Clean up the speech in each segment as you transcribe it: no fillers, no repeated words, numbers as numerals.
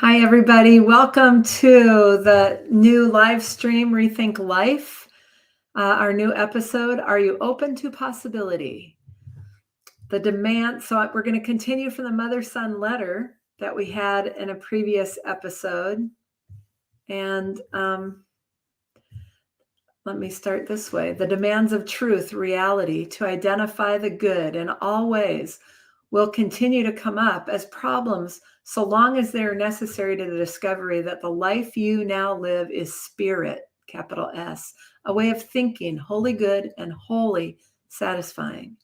Hi, everybody. Welcome to the new live stream, Rethink Life. Our new episode, Are You Open to Possibility? The demand. So we're going to continue from the mother-son letter that we had in a previous episode. And let me start this way. The demands of truth, reality, to identify the good in all ways will continue to come up as problems so long as they are necessary to the discovery that the life you now live is spirit, capital S, a way of thinking, wholly good and wholly satisfying.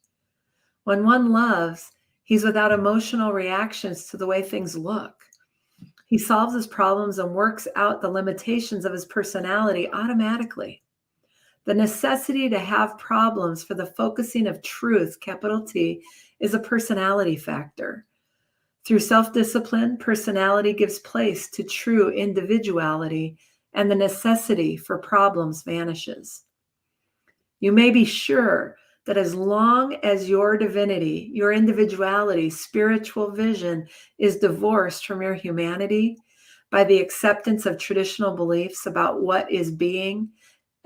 When one loves, he's without emotional reactions to the way things look. He solves his problems and works out the limitations of his personality automatically. The necessity to have problems for the focusing of truth, capital T, is a personality factor. Through self-discipline, personality gives place to true individuality, and the necessity for problems vanishes. You may be sure that as long as your divinity, your individuality, spiritual vision is divorced from your humanity by the acceptance of traditional beliefs about what is being,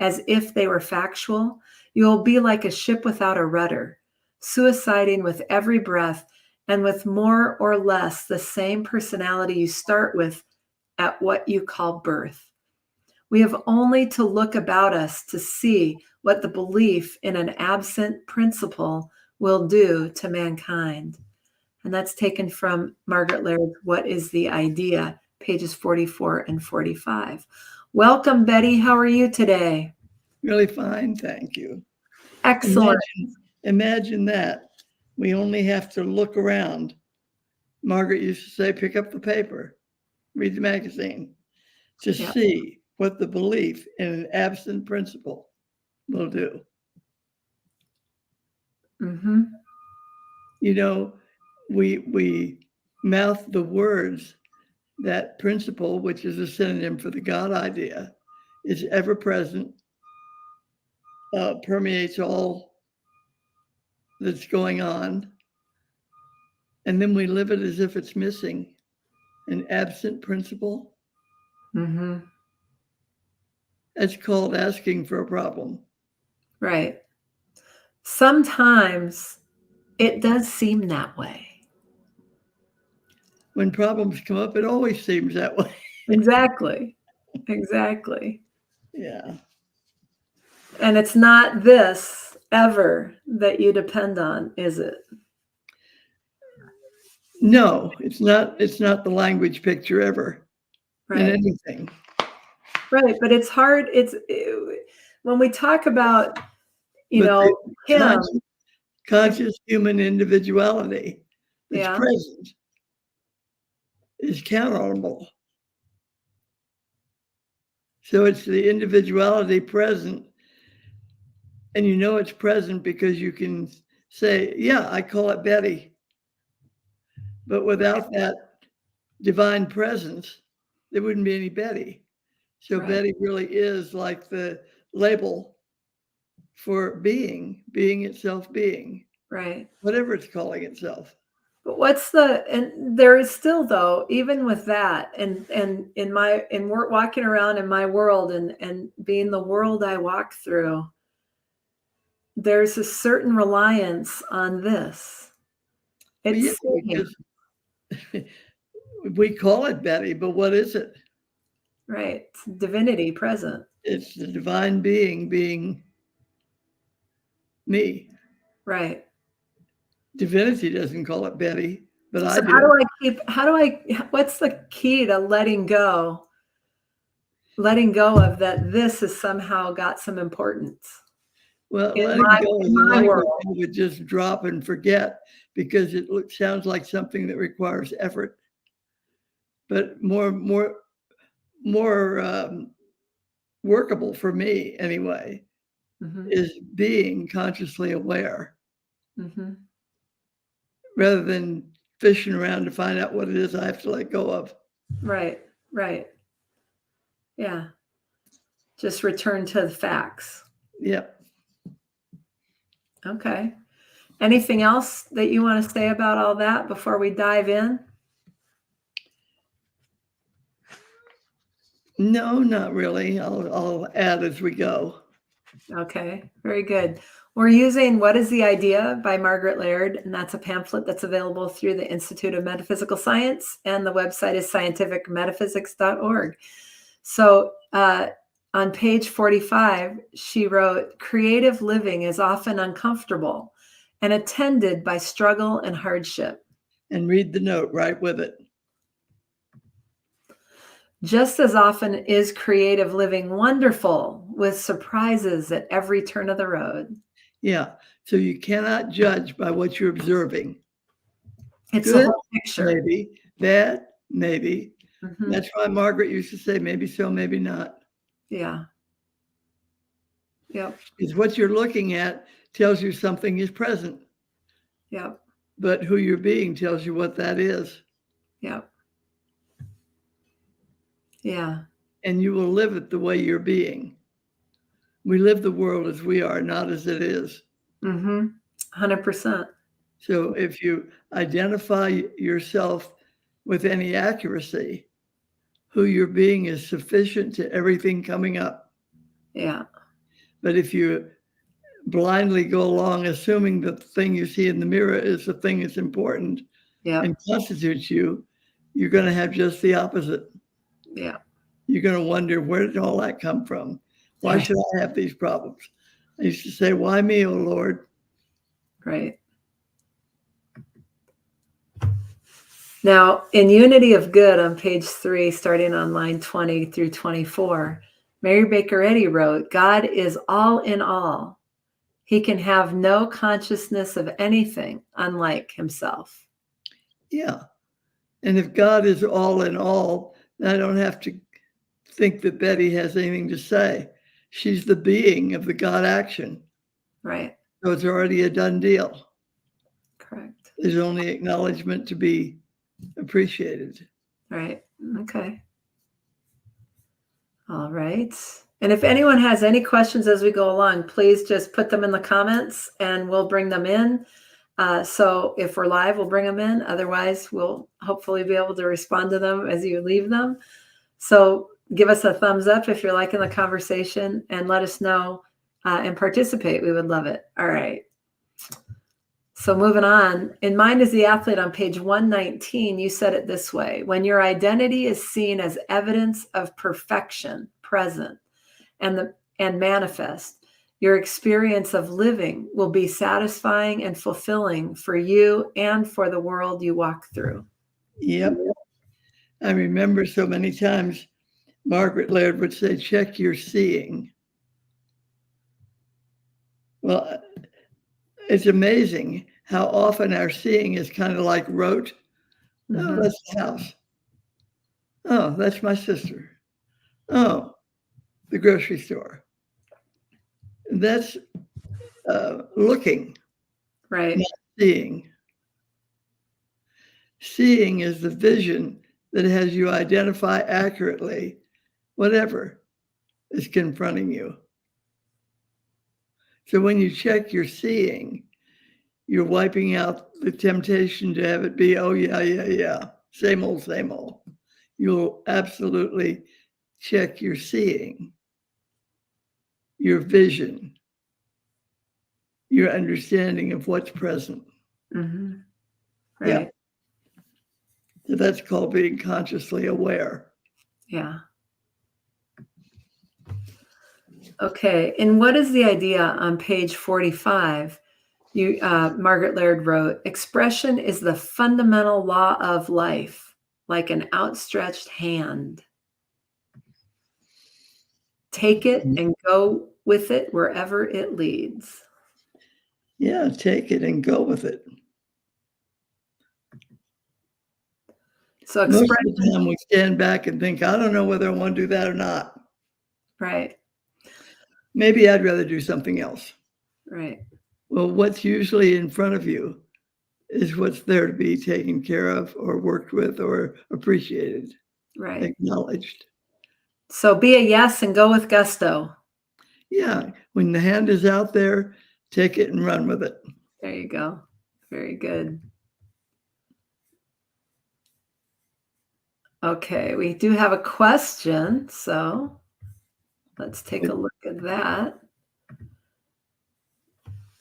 as if they were factual, you will be like a ship without a rudder, suiciding with every breath and with more or less the same personality you start with at what you call birth. We have only to look about us to see what the belief in an absent principle will do to mankind. And that's taken from Margaret Laird, What is the Idea? Pages 44 and 45. Welcome, Betty. How are you today? Really fine, thank you. Excellent. Imagine that. We only have to look around. Margaret used to say, pick up the paper, read the magazine, to see what the belief in an absent principle will do. Mm-hmm. You know, we mouth the words that principle, which is a synonym for the God idea, is ever present, permeates all that's going on. And then we live it as if it's missing an absent principle. Mm-hmm. It's called asking for a problem. Right. Sometimes it does seem that way. When problems come up, it always seems that way. Exactly. Exactly. Yeah. And it's not this ever that you depend on, is it? No, it's not. It's not the language picture ever in anything. Right. But it's hard. When we talk about, him. Conscious human individuality that's present is countable. So it's the individuality present, and you know it's present because you can say, yeah, I call it Betty. But without that divine presence, there wouldn't be any Betty. So Betty really is like the label for being itself being. Right. Whatever it's calling itself. But and there is still, though, even with that, and walking around in my world and being the world I walk through, there's a certain reliance on this. We call it Betty, but what is it? Right. It's divinity present. It's the divine being me. Right. Divinity doesn't call it Betty, but I do. What's the key to letting go? Letting go of that this has somehow got some importance. Well, letting go is a language you would just drop and forget because it sounds like something that requires effort. But more workable for me anyway, is being consciously aware. Rather than fishing around to find out what it is I have to let go of. Right. Yeah. Just return to the facts. Yep. Okay. Anything else that you want to say about all that before we dive in? No, not really. I'll add as we go. Okay, very good. We're using What is the Idea by Margaret Laird, and that's a pamphlet that's available through the Institute of Metaphysical Science, and the website is scientificmetaphysics.org. So on page 45, she wrote, creative living is often uncomfortable and attended by struggle and hardship. And read the note right with it. Just as often is creative living wonderful, with surprises at every turn of the road. Yeah. So you cannot judge by what you're observing. It's the Good, whole picture. maybe. Bad, maybe. Mhm. That's why Margaret used to say, maybe so, maybe not. Yeah. Yep. Because what you're looking at tells you something is present, Yep. but who you're being tells you what that is. Yep. Yeah. And you will live it the way you're being. We live the world as we are, not as it is. 100%. So if you identify yourself with any accuracy, who you're being is sufficient to everything coming up. Yeah. But if you blindly go along assuming that the thing you see in the mirror is the thing that's important Yep. and constitutes you, you're going to have just the opposite. Yeah. You're going to wonder, where did all that come from? Why Yeah. should I have these problems? I used to say, why me, oh Lord? Right. Now, in Unity of Good on page 3, starting on line 20 through 24, Mary Baker Eddy wrote, God is all in all. He can have no consciousness of anything unlike himself. Yeah. And if God is all in all, I don't have to think that Betty has anything to say. She's the being of the God action. Right. So it's already a done deal. Correct. There's only acknowledgement to be appreciated. Right. Okay. All right. And if anyone has any questions as we go along, please just put them in the comments and we'll bring them in. So if we're live, we'll bring them in. Otherwise, we'll hopefully be able to respond to them as you leave them. So give us a thumbs up if you're liking the conversation and let us know and participate. We would love it. All right. So moving on, in Mind is the Athlete on page 119, you said it this way: when your identity is seen as evidence of perfection, present, and manifest, your experience of living will be satisfying and fulfilling for you and for the world you walk through. Yep. I remember so many times Margaret Laird would say, check your seeing. Well, it's amazing how often our seeing is kind of like rote. Oh, that's the house. Oh, that's my sister. Oh, the grocery store. That's looking, Right. not seeing. Seeing is the vision that has you identify accurately whatever is confronting you. So when you check your seeing, you're wiping out the temptation to have it be, oh, yeah, same old, same old. You'll absolutely check your seeing, your vision, your understanding of what's present. Mm-hmm. Right. Yeah. So that's called being consciously aware. Yeah. Okay. And what is the idea on page 45? Margaret Laird wrote, expression is the fundamental law of life, like an outstretched hand. Take it and go with it wherever it leads. Yeah, take it and go with it. So Most of the expression, time we stand back and think, I don't know whether I want to do that or not. right, Maybe I'd rather do something else. right, Well, what's usually in front of you is what's there to be taken care of or worked with or appreciated, right. acknowledged. So be a yes and go with gusto. Yeah, when the hand is out there, take it and run with it. There you go. Very good. Okay, we do have a question, so let's take a look at that.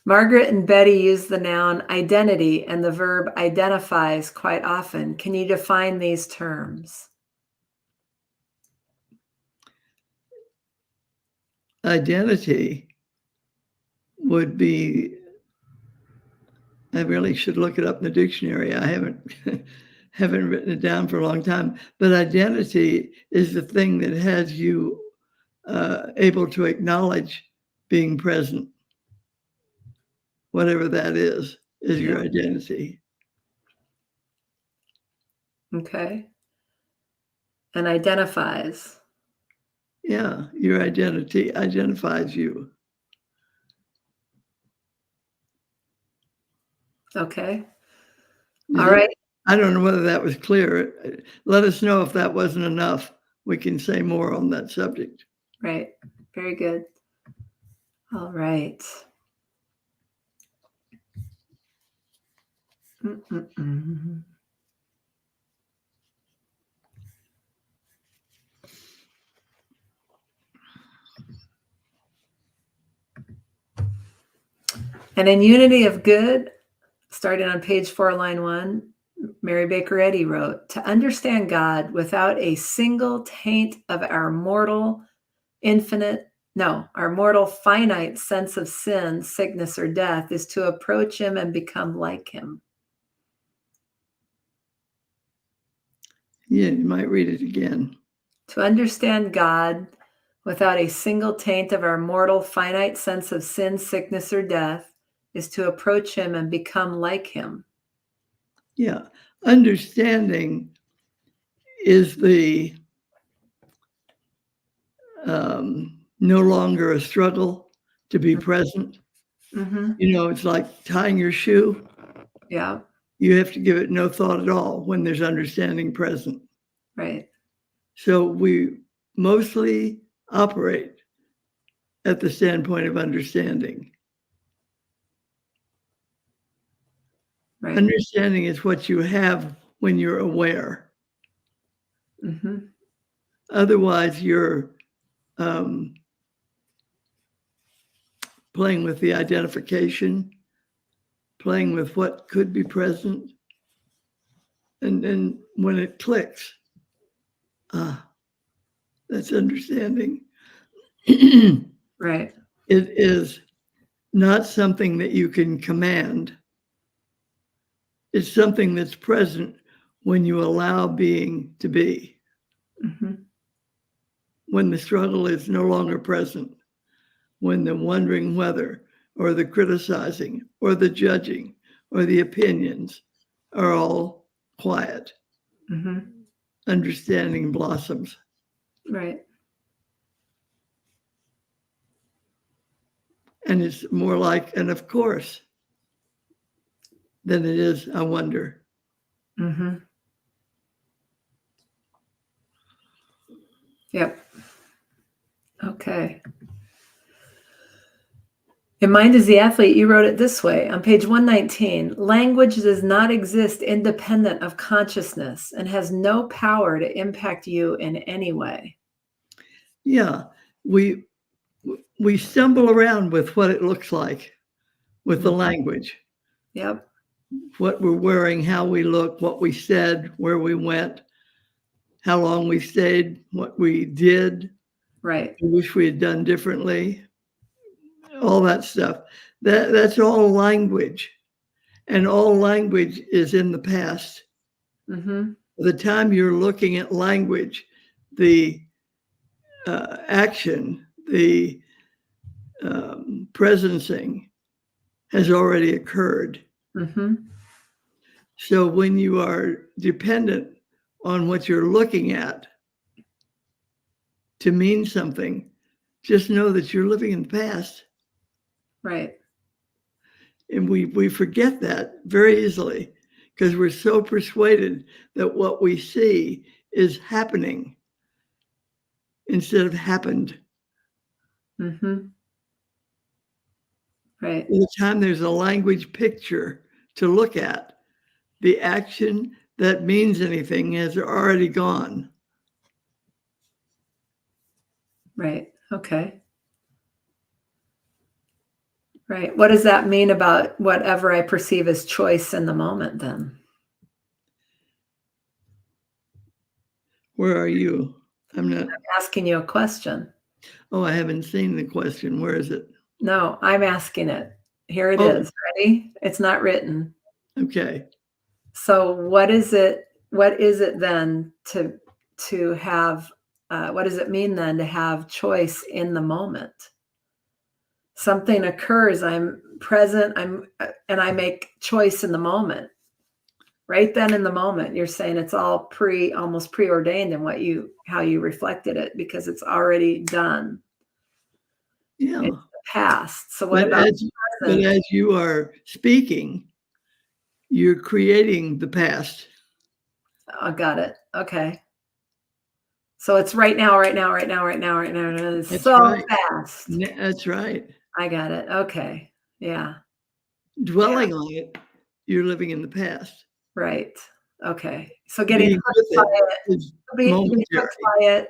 Margaret and Betty use the noun identity and the verb identifies quite often. Can you define these terms? Identity would be, I really should look it up in the dictionary. I haven't haven't written it down for a long time. But identity is the thing that has you able to acknowledge being present, whatever that is your Yeah. identity. Okay. And identifies. Yeah, your identity identifies you. Okay. Is All it? right. I don't know whether that was clear. Let us know if that wasn't enough. We can say more on that subject. Right. Very good. All right. Mm-mm-mm. And in Unity of Good, starting on page 4, line 1, Mary Baker Eddy wrote, to understand God without a single taint of our mortal, finite sense of sin, sickness, or death is to approach him and become like him. Yeah, you might read it again. To understand God without a single taint of our mortal, finite sense of sin, sickness, or death is to approach him and become like him. Yeah. Understanding is the no longer a struggle to be present. Mm-hmm. You know, it's like tying your shoe. Yeah, You have to give it no thought at all when there's understanding present. right. So we mostly operate at the standpoint of understanding. Right. Understanding is what you have when you're aware. Mm-hmm. Otherwise, you're playing with the identification, playing with what could be present. And then when it clicks, that's understanding. Right. It is not something that you can command. It's something that's present when you allow being to be. Mm-hmm. When the struggle is no longer present, when the wondering whether, or the criticizing, or the judging, or the opinions are all quiet. Mm-hmm. Understanding blossoms. Right. And it's more like an of course than it is I wonder. Mm-hmm. Yep. Okay. In Mind is the Athlete, you wrote it this way on page 119. Language does not exist independent of consciousness and has no power to impact you in any way. Yeah, we stumble around with what it looks like with the language, Yep. what we're wearing, how we look, what we said, where we went, how long we stayed, what we did, Right. we wish we had done differently, all that stuff. That's all language, and all language is in the past. Mm-hmm. The time you're looking at language, the action, the presencing has already occurred. Mm-hmm. So when you are dependent on what you're looking at to mean something, just know that you're living in the past. Right. And we forget that very easily because we're so persuaded that what we see is happening instead of happened. Mm-hmm. Right. By the time there's a language picture to look at, the action, that means anything has already gone. Right. Okay. Right. What does that mean about whatever I perceive as choice in the moment then? Where are you? I'm not. Asking you a question. Oh, I haven't seen the question. Where is it? No, I'm asking it. Here it Oh, is. Ready? It's not written. okay. So what is it? What is it then to have? What does it mean then to have choice in the moment? Something occurs. I'm present. And I make choice in the moment. Right then in the moment, you're saying it's all almost preordained in how you reflected it because it's already done. Yeah. It's the past. So what But about as present? you are speaking, you're creating the past. Oh, got it. Okay. So it's right now, right now, right now, right now, right now. It's That's so right. fast. That's right. I got it. Okay. Yeah. Yeah. Dwelling on it, you're living in the past. Right. Okay. So getting Being with hooked by it it, is being hooked momentary. by it,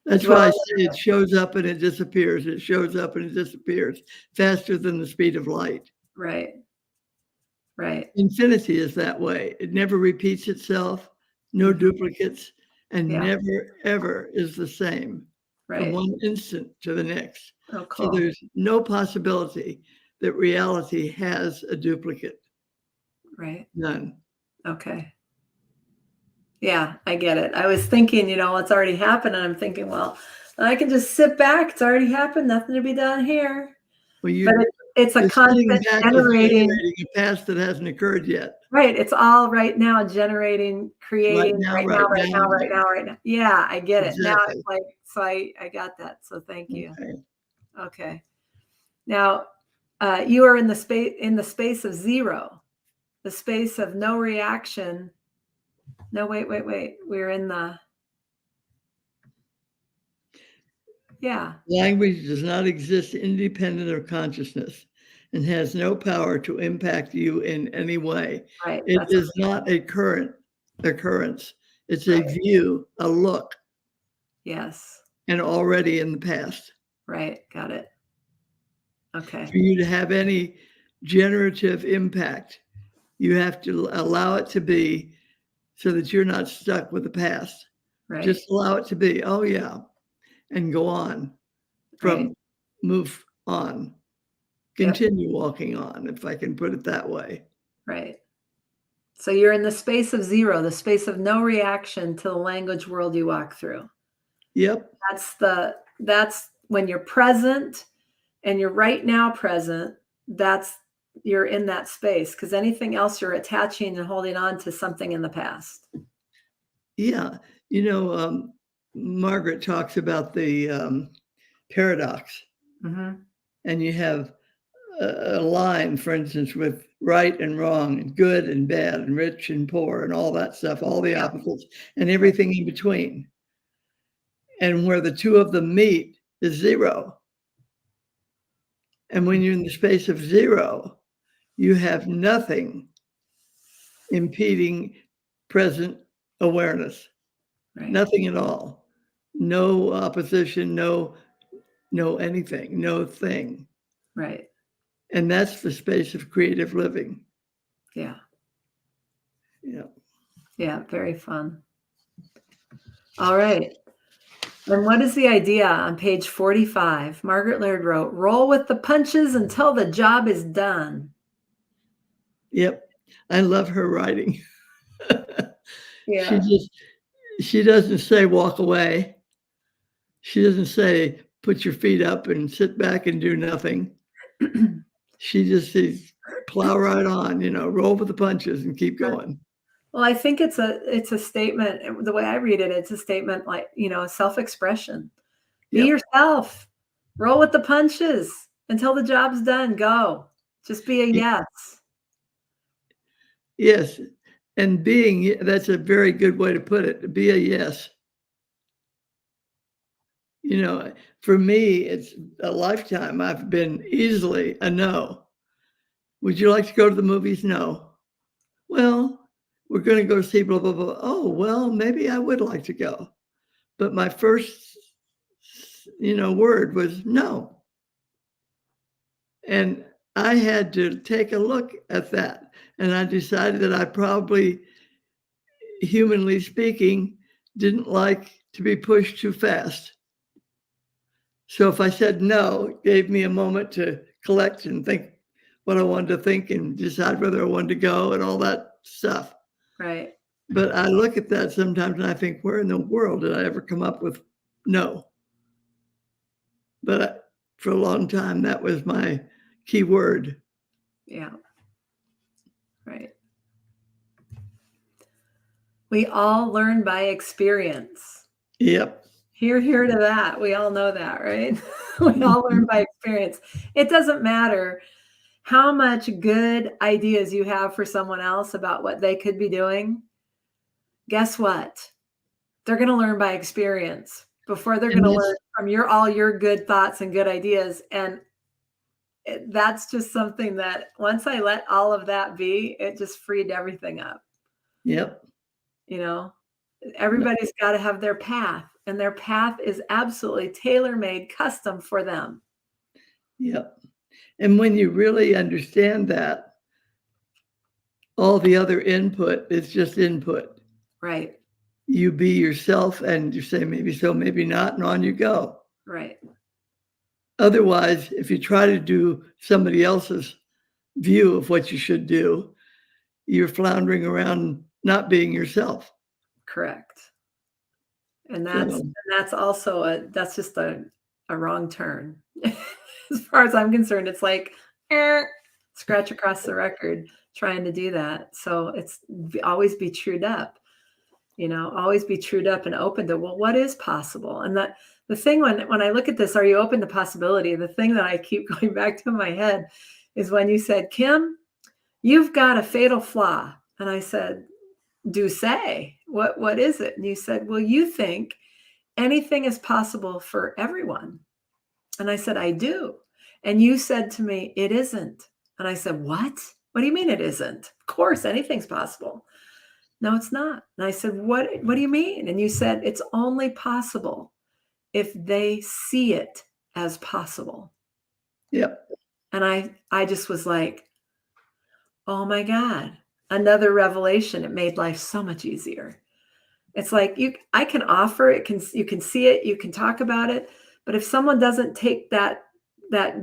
That's why I dwelling. say it shows up and it disappears. It shows up and it disappears faster than the speed of light. Right. Right. Infinity is that way. It never repeats itself, no Mhm. duplicates, and Yeah. never, ever is the same from Right. one instant to the next. Oh, So cool. there's no possibility that reality has a duplicate. Right. None. Okay. Yeah, I get it. I was thinking, it's already happened. And I'm thinking, well, I can just sit back. It's already happened. Nothing to be done here. Well, But it's a the sitting constant back is generating. generating a past that hasn't occurred yet. Right. It's all right now, generating, Right creating now, right now, right right now, now. right now, right now. Yeah, I get it. Now Exactly. it's like, so I got that. So thank you. Okay. Okay. Now, you are in the space of zero, the space of no reaction. No, wait. We're in the, yeah. Language does not exist independent of consciousness and has no power to impact you in any way. Right. It That's is not a current occurrence. It's a right. view, a look, Yes. and already in the past. Right. Got it. For Okay. you to have any generative impact, you have to allow it to be so that you're not stuck with the past. Right. Just allow it to be, oh yeah, and go on Right. move on. Yep. Continue walking on, if I can put it that way. Right. So you're in the space of zero, the space of no reaction to the language world you walk through. Yep. That's when you're present and you're right now present. You're in that space because anything else you're attaching and holding on to something in the past. Yeah. You know, Margaret talks about the paradox, Mm-hmm. and you have a line, for instance, with right and wrong, and good and bad, and rich and poor, and all that stuff, all the Yeah. opposites, and everything in between. And where the two of them meet is zero. And when you're in the space of zero, you have nothing impeding present awareness. Right. Nothing at all. No opposition, no anything, no thing. Right. And that's the space of creative living. Yeah. Yeah. Yeah. Very fun. All right. And what is the idea on page 45? Margaret Laird wrote, roll with the punches until the job is done. Yep. I love her writing. Yeah. She doesn't say walk away. She doesn't say put your feet up and sit back and do nothing. She just says plow right on, roll with the punches and keep going. Well, I think it's a statement. The way I read it, it's a statement like, self-expression. Be Yep. yourself. Roll with the punches until the job's done. Go. Just be a yes. Yes. And that's a very good way to put it. Be a yes. For me, it's a lifetime. I've been easily a no. Would you like to go to the movies? No. Well, we're going to go see blah, blah, blah. Oh, well, maybe I would like to go. But my first, word was no. And I had to take a look at that. And I decided that I probably, humanly speaking, didn't like to be pushed too fast. So if I said no, it gave me a moment to collect and think what I wanted to think and decide whether I wanted to go and all that stuff. Right. But I look at that sometimes and I think, where in the world did I ever come up with no? But for a long time, that was my key word. Yeah. Right. We all learn by experience. Yep. Here to that. We all know that, right? We all learn by experience. It doesn't matter how much good ideas you have for someone else about what they could be doing. Guess what? They're going to learn by experience before they're going to learn from all your good thoughts and good ideas. And that's just something that once I let all of that be, it just freed everything up. Yep. Everybody's got to have their path, and their path is absolutely tailor-made, custom for them. Yep. And when you really understand that, all the other input is just input. Right. You be yourself and you say maybe so, maybe not, and on you go. Right. Otherwise, if you try to do somebody else's view of what you should do, you're floundering around not being yourself. Correct. And that's also that's just a wrong turn. As far as I'm concerned, it's like scratch across the record trying to do that. So it's always be trued up, always be trued up and open to, well, what is possible? And that the thing when I look at this, are you open to possibility? The thing that I keep going back to in my head is when you said, Kim, you've got a fatal flaw. And I said, do say, what is it? And you said, well, you think anything is possible for everyone. And I said, I do. And you said to me, it isn't. And I said, what? What do you mean it isn't? Of course, anything's possible. No, it's not. And I said, what do you mean? And you said, it's only possible if they see it as possible. Yep. And I just was like, oh my God, another revelation. It made life so much easier. It's like I can offer it, you can see it, you can talk about it, but if someone doesn't take that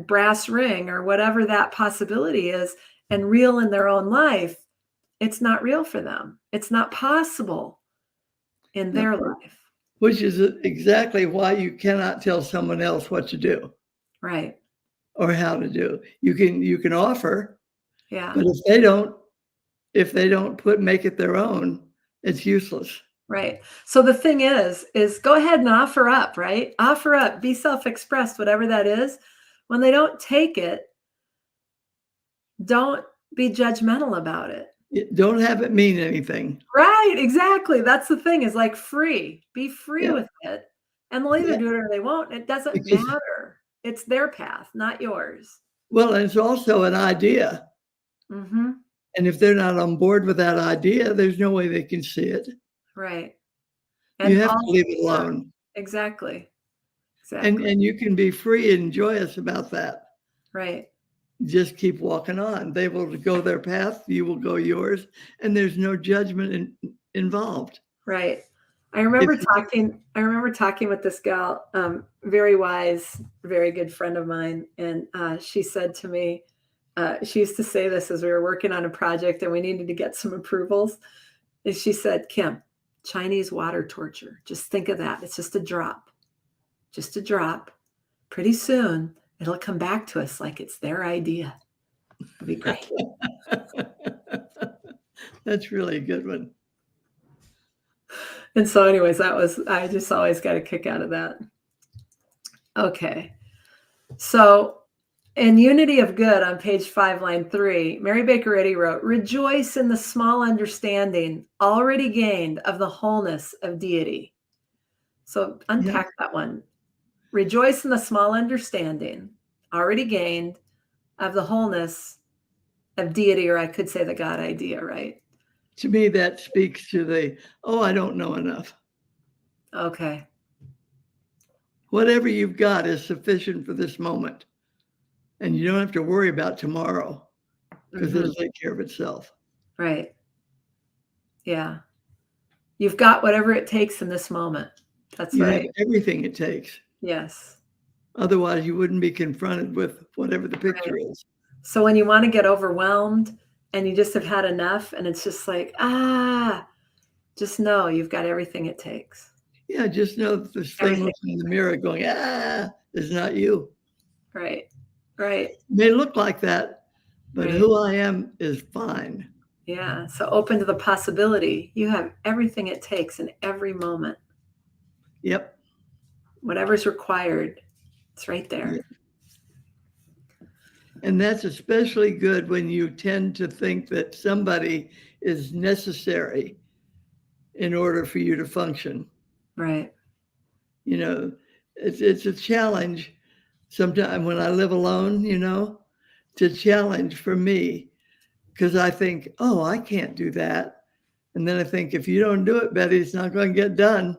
brass ring or whatever that possibility is and reel in their own life, it's not real for them. It's not possible in their life. Which is exactly why you cannot tell someone else what to do. Right. Or how to do. You can offer. Yeah. But if they don't make it their own, it's useless. Right. So the thing is go ahead and offer up, right? Offer up, be self-expressed, whatever that is. When they don't take it, don't be judgmental about it. Don't have it mean anything. Right. Exactly. That's the thing, is like free. Be free with it. And they'll either do it or they won't. It doesn't matter. It's their path, not yours. Well, and it's also an idea. Mm-hmm. And if they're not on board with that idea, there's no way they can see it. Right. And you have to leave it alone. Exactly. And you can be free and joyous about that. Right. Just keep walking on. They will go their path, you will go yours, and there's no judgment involved. Right. I remember talking with this gal, very wise, very good friend of mine, and she said to me, she used to say this as we were working on a project and we needed to get some approvals. And she said, Kim, Chinese water torture. Just think of that. It's just a drop. Just a drop. Pretty soon, it'll come back to us like it's their idea. It'll be great. That's really a good one. And so anyways, I just always got a kick out of that. Okay. So in Unity of Good on page 5, line 3, Mary Baker Eddy wrote, rejoice in the small understanding already gained of the wholeness of deity. So unpack that one. Rejoice in the small understanding already gained of the wholeness of deity, or I could say the God idea, right? To me, that speaks to the, oh, I don't know enough. Okay. Whatever you've got is sufficient for this moment. And you don't have to worry about tomorrow because Hmm. it'll take care of itself. Right. Yeah. You've got whatever it takes in this moment. That's You have right. everything it takes. Yes. Otherwise, you wouldn't be confronted with whatever the Right. picture is. So when you want to get overwhelmed and you just have had enough and it's just like, just know you've got everything it takes. Yeah, just know that this thing Everything. looking in the mirror going, is not you. Right. Right. It may look like that, but Right. who I am is fine. Yeah. So open to the possibility. You have everything it takes in every moment. Yep. Whatever's required, it's right Yeah. there. And that's especially good when you tend to think that somebody is necessary in order for you to function. Right. You know, it's a challenge sometimes when I live alone, it's a challenge for me because I think, oh, I can't do that. And then I think, if you don't do it, Betty, it's not going to get done.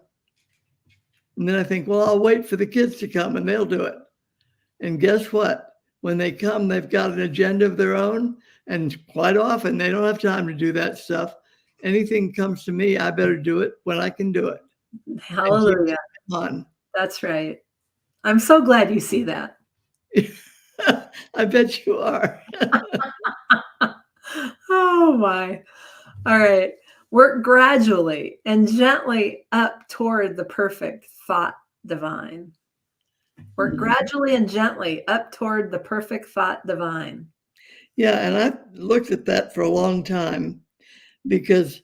And then I think, well, I'll wait for the kids to come and they'll do it. And guess what? When they come, they've got an agenda of their own. And quite often, they don't have time to do that stuff. Anything comes to me, I better do it when I can do it and keep Hallelujah. it on. That's right. I'm so glad you see that. I bet you are. Oh my. All right. Work gradually and gently up toward the perfect thought divine. Work gradually and gently up toward the perfect thought divine. Yeah, and I've looked at that for a long time because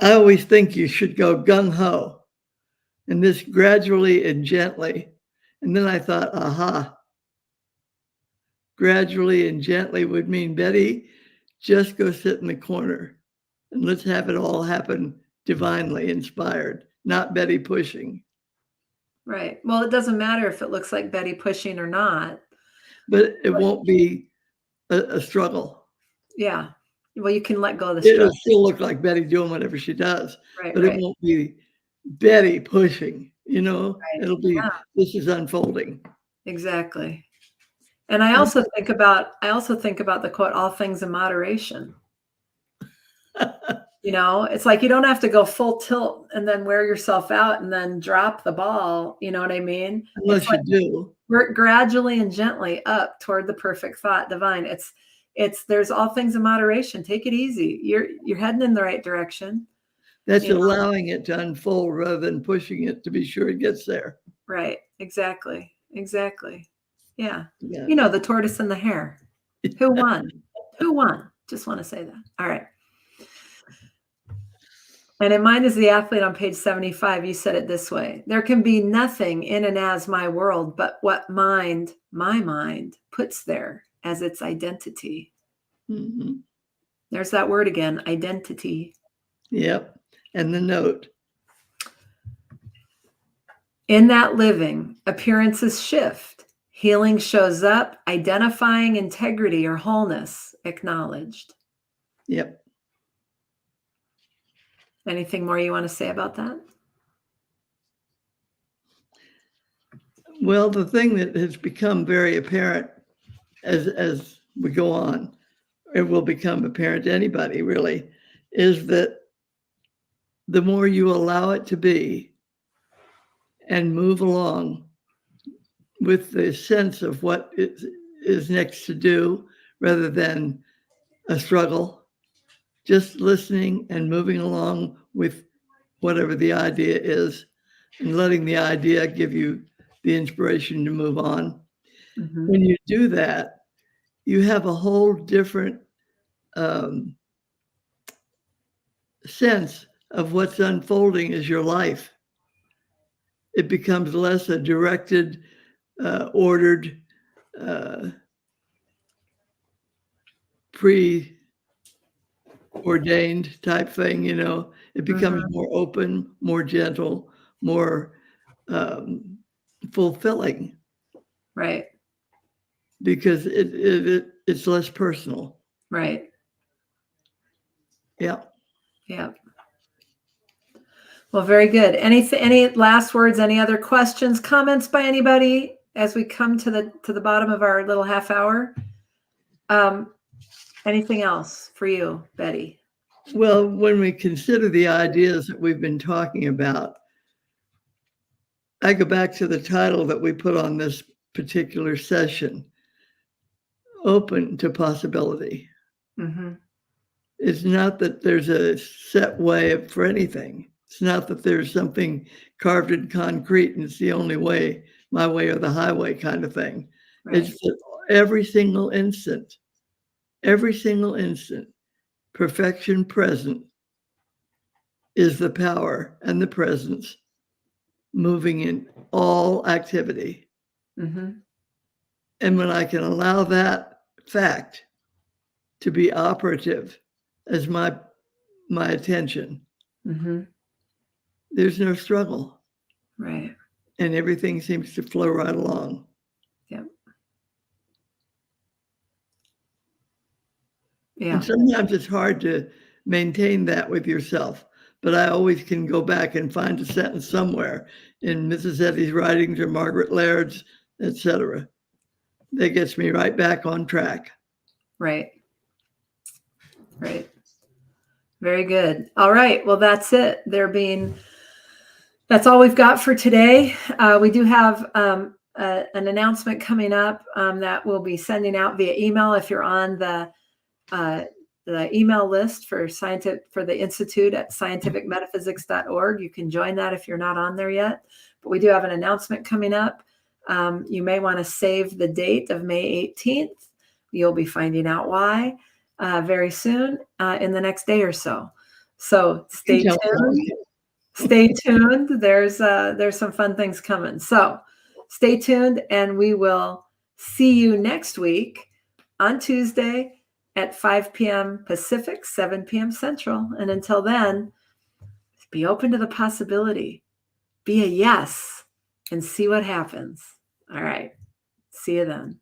I always think you should go gung ho and this gradually and gently. And then I thought, aha, gradually and gently would mean, Betty, just go sit in the corner and let's have it all happen divinely inspired, not Betty pushing. Right. Well, it doesn't matter if it looks like Betty pushing or not. But it won't be a struggle. Yeah. Well, you can let go of the It'll struggle. still look like Betty doing whatever she does, Right, but it right, won't be Betty pushing, right. it'll be, Yeah, this is unfolding. exactly. And And I also think about the quote, all things in moderation. It's like you don't have to go full tilt and then wear yourself out and then drop the ball. You know what I mean? It's unless you like do. work gradually and gently up toward the perfect thought divine. It's there's all things in moderation. Take it easy. You're heading in the right direction. That's You know, allowing it to unfold rather than pushing it to be sure it gets there. right. Exactly. Exactly. Yeah. Yeah. The tortoise and the hare. Who won? Who won? Just want to say that. All right. And in Mind is the Athlete on page 75, you said it this way: there can be nothing in and as my world but what my mind, puts there as its identity. Mm-hmm. There's that word again, identity. Yep. And the note. In that living, appearances shift. Healing shows up, identifying integrity or wholeness acknowledged. Yep. Anything more you want to say about that? Well, the thing that has become very apparent as we go on, it will become apparent to anybody really, is that the more you allow it to be and move along with the sense of what is next to do rather than a struggle, just listening and moving along with whatever the idea is and letting the idea give you the inspiration to move on. Mm-hmm. When you do that, you have a whole different um, sense of what's unfolding as your life. It becomes less a directed, ordered, uh, preordained type thing. It becomes Mm-hmm. more open, more gentle, more um, fulfilling Right. because it's less personal. Right. Yeah. Yeah. Well, very good. Any last words? Any other questions, comments by anybody as we come to the bottom of our little half hour? Anything else for you, Betty? Well, when we consider the ideas that we've been talking about, I go back to the title that we put on this particular session, Open to Possibility. Mm-hmm. It's not that there's a set way for anything. It's not that there's something carved in concrete and it's the only way, my way or the highway kind of thing. Right. It's that every single instant, perfection present is the power and the presence moving in all activity. Mm-hmm. And when I can allow that fact to be operative as my attention, Mm-hmm. there's no struggle. Right. And everything seems to flow right along. Yep. Yeah. And sometimes it's hard to maintain that with yourself, but I always can go back and find a sentence somewhere in Mrs. Eddy's writings or Margaret Laird's, etc., that gets me right back on track. Right. Right. Very good. All right. Well, that's it. That's all we've got for today. We do have an announcement coming up that we'll be sending out via email. If you're on the email list for the Institute at scientificmetaphysics.org, you can join that if you're not on there yet. But we do have an announcement coming up. You may want to save the date of May 18th. You'll be finding out why very soon in the next day or so. So stay tuned. Stay tuned. There's some fun things coming. So stay tuned, and we will see you next week on Tuesday at 5 p.m. Pacific, 7 p.m. Central. And until then, be open to the possibility. Be a yes and see what happens. All right. See you then.